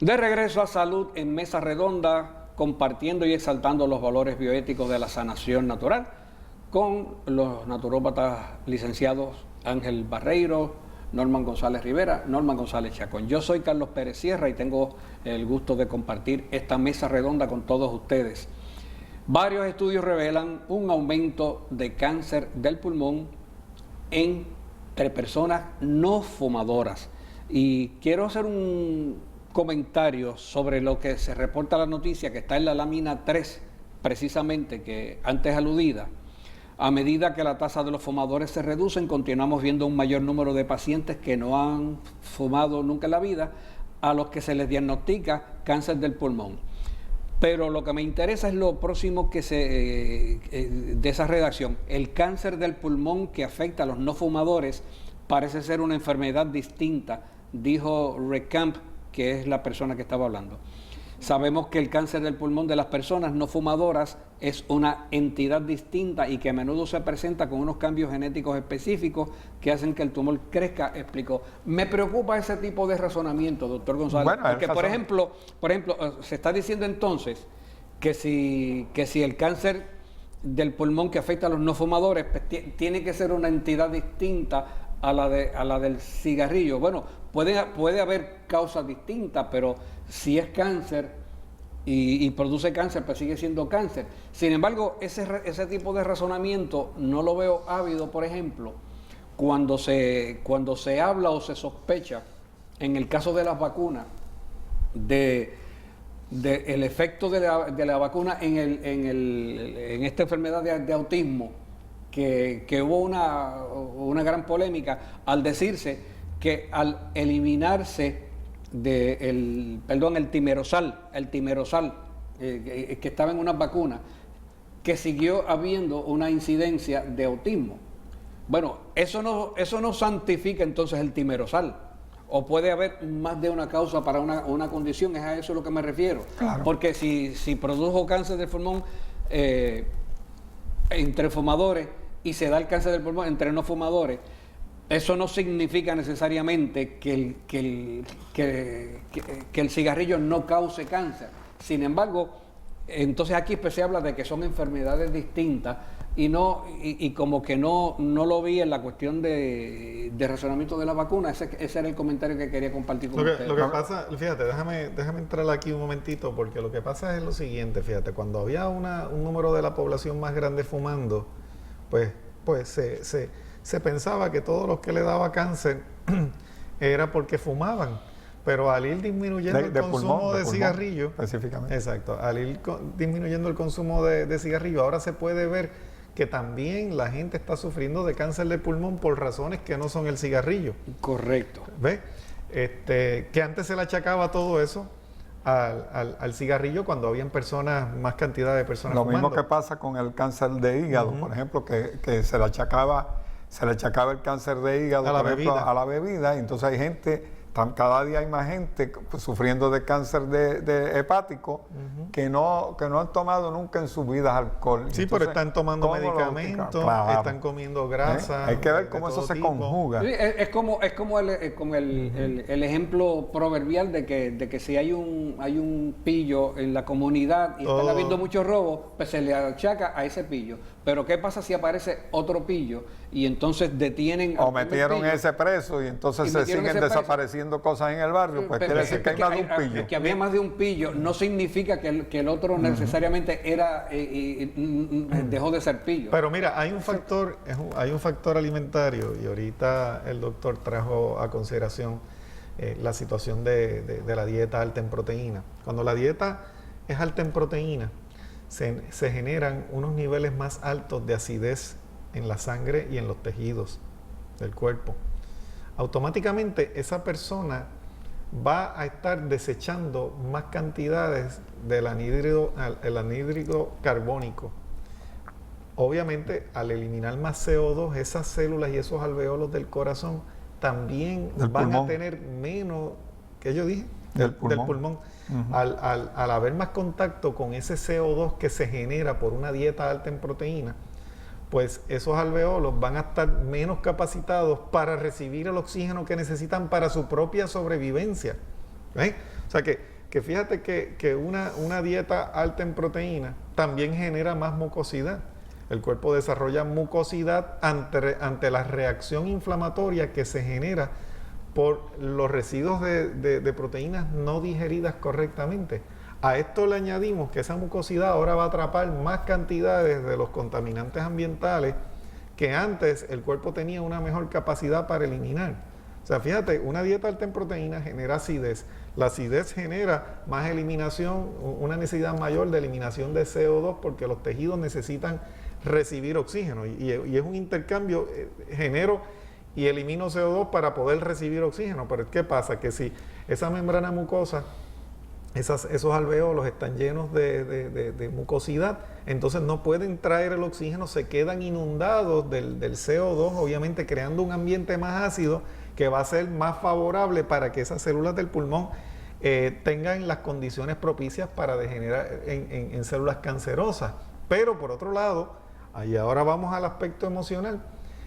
De regreso a Salud en Mesa Redonda, compartiendo y exaltando los valores bioéticos de la sanación natural con los naturópatas licenciados Ángel Barreiro, Norman González Rivera, Norman González Chacón. Yo soy Carlos Pérez Sierra y tengo el gusto de compartir esta mesa redonda con todos ustedes. Varios estudios revelan un aumento de cáncer del pulmón entre personas no fumadoras. Y quiero hacer un comentario sobre lo que se reporta la noticia que está en la lámina 3, precisamente, que antes aludida. A medida que la tasa de los fumadores se reduce, continuamos viendo un mayor número de pacientes que no han fumado nunca en la vida, a los que se les diagnostica cáncer del pulmón. Pero lo que me interesa es lo próximo que de esa redacción. El cáncer del pulmón que afecta a los no fumadores parece ser una enfermedad distinta, dijo Recamp, que es la persona que estaba hablando. Sabemos que el cáncer del pulmón de las personas no fumadoras es una entidad distinta y que a menudo se presenta con unos cambios genéticos específicos que hacen que el tumor crezca, explicó. Me preocupa ese tipo de razonamiento, doctor González, bueno, porque por ejemplo, se está diciendo entonces que si el cáncer del pulmón que afecta a los no fumadores pues, tiene que ser una entidad distinta a la del cigarrillo. Bueno, puede haber causas distintas, pero si es cáncer y produce cáncer, pues sigue siendo cáncer. Sin embargo, ese tipo de razonamiento no lo veo ávido, por ejemplo, cuando se habla o se sospecha, en el caso de las vacunas, de el efecto de la vacuna en esta enfermedad de autismo, que hubo una gran polémica al decirse que al eliminarse el timerosal, que estaba en unas vacunas, que siguió habiendo una incidencia de autismo. Bueno, eso no santifica entonces el timerosal, o puede haber más de una causa para una condición, es a eso a lo que me refiero. Claro. Porque si produjo cáncer del pulmón entre fumadores y se da el cáncer del pulmón entre no fumadores, eso no significa necesariamente que el cigarrillo no cause cáncer. Sin embargo, entonces aquí pues se habla de que son enfermedades distintas y como que no lo vi en la cuestión de razonamiento de la vacuna. Ese era el comentario que quería compartir con ustedes. Lo que pasa, fíjate, déjame entrar aquí un momentito, porque lo que pasa es lo siguiente, fíjate, cuando había un número de la población más grande fumando, pues se pensaba que todos los que le daba cáncer era porque fumaban, pero al ir disminuyendo el consumo de cigarrillo, específicamente. Exacto, al ir disminuyendo el consumo de cigarrillo, ahora se puede ver que también la gente está sufriendo de cáncer de pulmón por razones que no son el cigarrillo. Correcto. ¿Ves? Que antes se le achacaba todo eso al cigarrillo cuando habían más cantidad de personas Lo fumando. mismo que pasa con el cáncer de hígado, por ejemplo, que se le achacaba el cáncer de hígado a la bebida, y entonces hay gente, cada día hay más gente pues, sufriendo de cáncer de hepático que no han tomado nunca en su vida alcohol. Sí, entonces, pero están tomando medicamentos, claro, están comiendo grasa. Hay que ver cómo eso se conjuga. Sí, es como el ejemplo proverbial de que si hay un pillo en la comunidad y están habiendo muchos robos, pues se le achaca a ese pillo. Pero ¿qué pasa si aparece otro pillo y entonces detienen o metieron ese preso y entonces se siguen desapareciendo cosas en el barrio? Pues quiere decir que hay más de un pillo. Que había más de un pillo no significa que el otro necesariamente dejó de ser pillo. Pero mira, hay un factor alimentario, y ahorita el doctor trajo a consideración la situación de la dieta alta en proteína. Cuando la dieta es alta en proteína, se generan unos niveles más altos de acidez en la sangre y en los tejidos del cuerpo. Automáticamente esa persona va a estar desechando más cantidades del anhídrido carbónico. Obviamente, al eliminar más CO2, esas células y esos alveolos del corazón también van a tener menos, ¿qué yo dije? Del pulmón. Al haber más contacto con ese CO2 que se genera por una dieta alta en proteína, pues esos alveolos van a estar menos capacitados para recibir el oxígeno que necesitan para su propia sobrevivencia. ¿Ves? O sea que que fíjate que una dieta alta en proteína también genera más mucosidad. El cuerpo desarrolla mucosidad ante la reacción inflamatoria que se genera por los residuos de proteínas no digeridas correctamente. A esto le añadimos que esa mucosidad ahora va a atrapar más cantidades de los contaminantes ambientales que antes el cuerpo tenía una mejor capacidad para eliminar. O sea, fíjate, una dieta alta en proteínas genera acidez. La acidez genera más eliminación, una necesidad mayor de eliminación de CO2 porque los tejidos necesitan recibir oxígeno y es un intercambio, genero y elimino CO2 para poder recibir oxígeno. Pero ¿qué pasa? Que si esa membrana mucosa, esos alveolos están llenos de mucosidad, entonces no pueden traer el oxígeno, se quedan inundados del CO2, obviamente creando un ambiente más ácido que va a ser más favorable para que esas células del pulmón tengan las condiciones propicias para degenerar en células cancerosas. Pero por otro lado, y ahora vamos al aspecto emocional,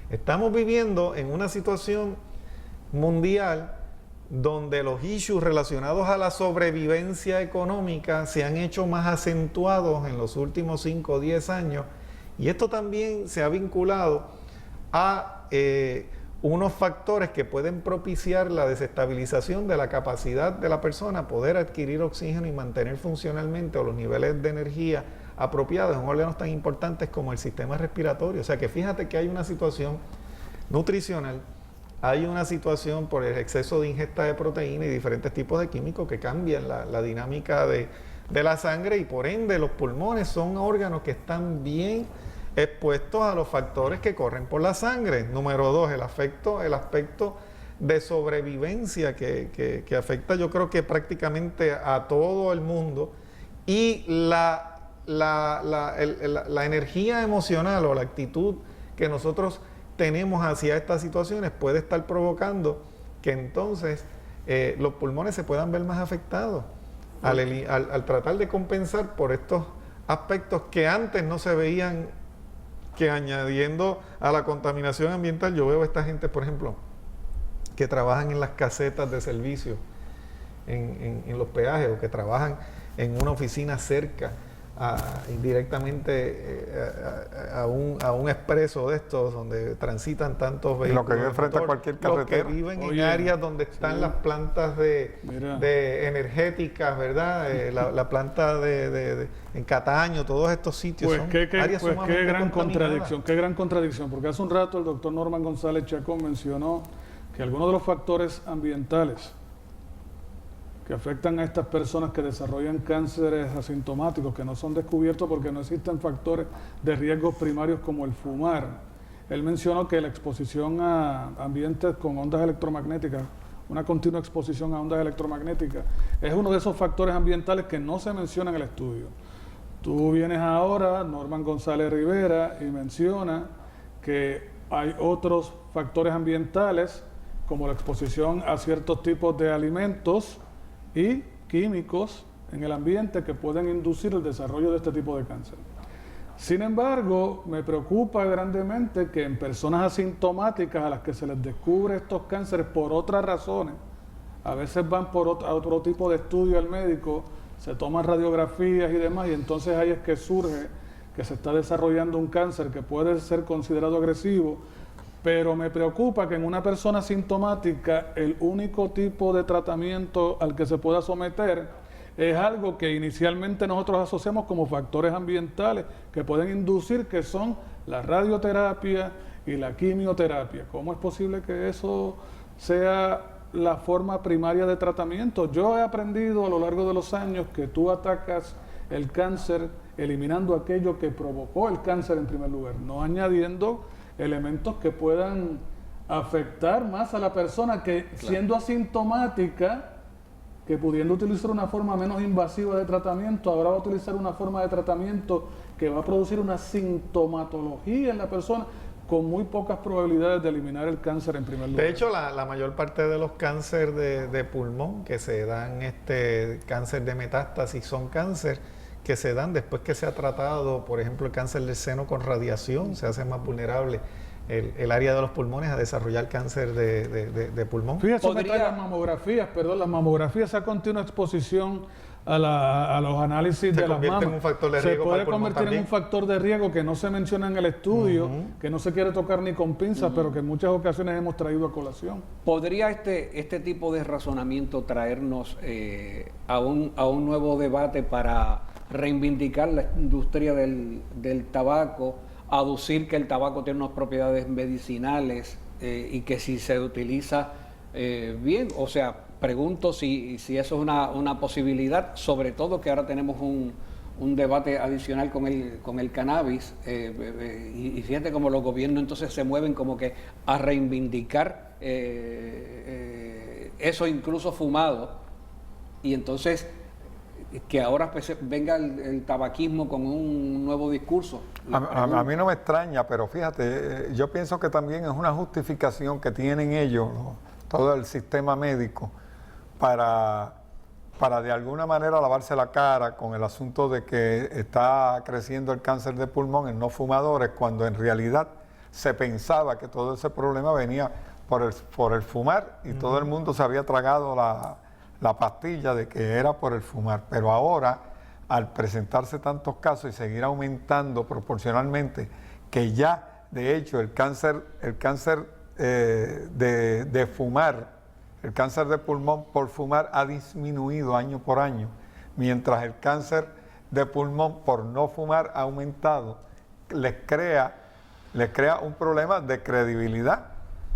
estamos viviendo en una situación mundial donde los issues relacionados a la sobrevivencia económica se han hecho más acentuados en los últimos 5 o 10 años, y esto también se ha vinculado a unos factores que pueden propiciar la desestabilización de la capacidad de la persona poder adquirir oxígeno y mantener funcionalmente o los niveles de energía apropiados en órganos tan importantes como el sistema respiratorio. O sea que fíjate que hay una situación nutricional, hay una situación por el exceso de ingesta de proteína y diferentes tipos de químicos que cambian la dinámica de la sangre, y por ende los pulmones son órganos que están bien expuestos a los factores que corren por la sangre. Número 2, el aspecto de sobrevivencia que afecta, yo creo que prácticamente a todo el mundo, y la energía emocional o la actitud que nosotros tenemos hacia estas situaciones puede estar provocando que entonces los pulmones se puedan ver más afectados al tratar de compensar por estos aspectos que antes no se veían, que añadiendo a la contaminación ambiental. Yo veo a esta gente, por ejemplo, que trabajan en las casetas de servicio, en los peajes, o que trabajan en una oficina cerca indirectamente a un expreso de estos donde transitan tantos vehículos. Lo que enfrenta cualquier carretera. Los que viven en áreas donde están las plantas de energéticas, ¿verdad? La planta en Cataño, todos estos sitios pues son áreas sumamente qué gran contaminadas. qué gran contradicción, porque hace un rato el doctor Norman González Chacón mencionó que algunos de los factores ambientales que afectan a estas personas que desarrollan cánceres asintomáticos, que no son descubiertos porque no existen factores de riesgos primarios como el fumar. Él mencionó que la exposición a ambientes con ondas electromagnéticas, una continua exposición a ondas electromagnéticas, es uno de esos factores ambientales que no se menciona en el estudio. Tú vienes ahora, Norman González Rivera, y menciona que hay otros factores ambientales como la exposición a ciertos tipos de alimentos y químicos en el ambiente que pueden inducir el desarrollo de este tipo de cáncer. Sin embargo, me preocupa grandemente que en personas asintomáticas a las que se les descubre estos cánceres por otras razones, a veces van por otro tipo de estudio al médico, se toman radiografías y demás, y entonces ahí es que surge que se está desarrollando un cáncer que puede ser considerado agresivo. Pero me preocupa que en una persona asintomática el único tipo de tratamiento al que se pueda someter es algo que inicialmente nosotros asociamos como factores ambientales que pueden inducir, que son la radioterapia y la quimioterapia. ¿Cómo es posible que eso sea la forma primaria de tratamiento? Yo he aprendido a lo largo de los años que tú atacas el cáncer eliminando aquello que provocó el cáncer en primer lugar, no añadiendo elementos que puedan afectar más a la persona, que siendo asintomática, que pudiendo utilizar una forma menos invasiva de tratamiento, ahora va a utilizar una forma de tratamiento que va a producir una sintomatología en la persona con muy pocas probabilidades de eliminar el cáncer en primer lugar. De hecho, la mayor parte de los cánceres de pulmón que se dan, cáncer de metástasis, son cáncer que se dan después que se ha tratado, por ejemplo, el cáncer del seno con radiación, se hace más vulnerable el área de los pulmones a desarrollar cáncer de pulmón. Fíjese, las mamografías, las mamografías a continua exposición a los análisis de las mamas. En un factor de se riesgo puede para el pulmón convertir también. en un factor de riesgo que no se menciona en el estudio, que no se quiere tocar ni con pinzas, pero que en muchas ocasiones hemos traído a colación. ¿Podría este tipo de razonamiento traernos a un nuevo debate para reivindicar la industria del tabaco, aducir que el tabaco tiene unas propiedades medicinales y que si se utiliza bien? O sea, pregunto si eso es una posibilidad, sobre todo que ahora tenemos un debate adicional con el cannabis, y fíjate cómo los gobiernos entonces se mueven como que a reivindicar eso incluso fumado, y entonces que ahora pues venga el tabaquismo con un nuevo discurso. A mí no me extraña, pero fíjate, yo pienso que también es una justificación que tienen ellos, todo el sistema médico, para de alguna manera lavarse la cara con el asunto de que está creciendo el cáncer de pulmón en no fumadores, cuando en realidad se pensaba que todo ese problema venía por el fumar, y todo el mundo se había tragado la pastilla de que era por el fumar. Pero ahora, al presentarse tantos casos y seguir aumentando proporcionalmente, que ya de hecho el cáncer de fumar, el cáncer de pulmón por fumar ha disminuido año por año, mientras el cáncer de pulmón por no fumar ha aumentado, les crea un problema de credibilidad,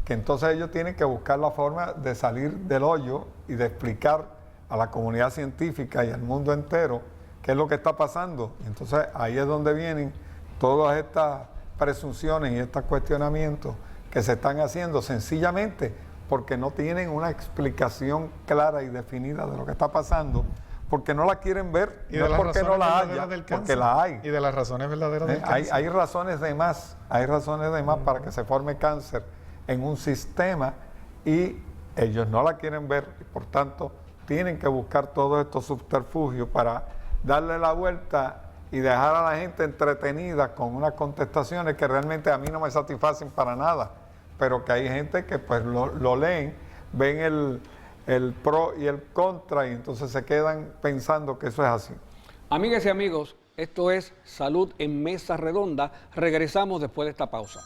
que entonces ellos tienen que buscar la forma de salir del hoyo y de explicar a la comunidad científica y al mundo entero qué es lo que está pasando. Y entonces ahí es donde vienen todas estas presunciones y estos cuestionamientos que se están haciendo sencillamente porque no tienen una explicación clara y definida de lo que está pasando, porque no la quieren ver, y no porque no la haya, porque la hay. Y de las razones verdaderas del cáncer. Hay razones de más, para que se forme cáncer en un sistema, y ellos no la quieren ver, y por tanto tienen que buscar todos estos subterfugios para darle la vuelta y dejar a la gente entretenida con unas contestaciones que realmente a mí no me satisfacen para nada, pero que hay gente que pues lo leen, ven el pro y el contra, y entonces se quedan pensando que eso es así. Amigas y amigos, esto es Salud en Mesa Redonda. Regresamos después de esta pausa.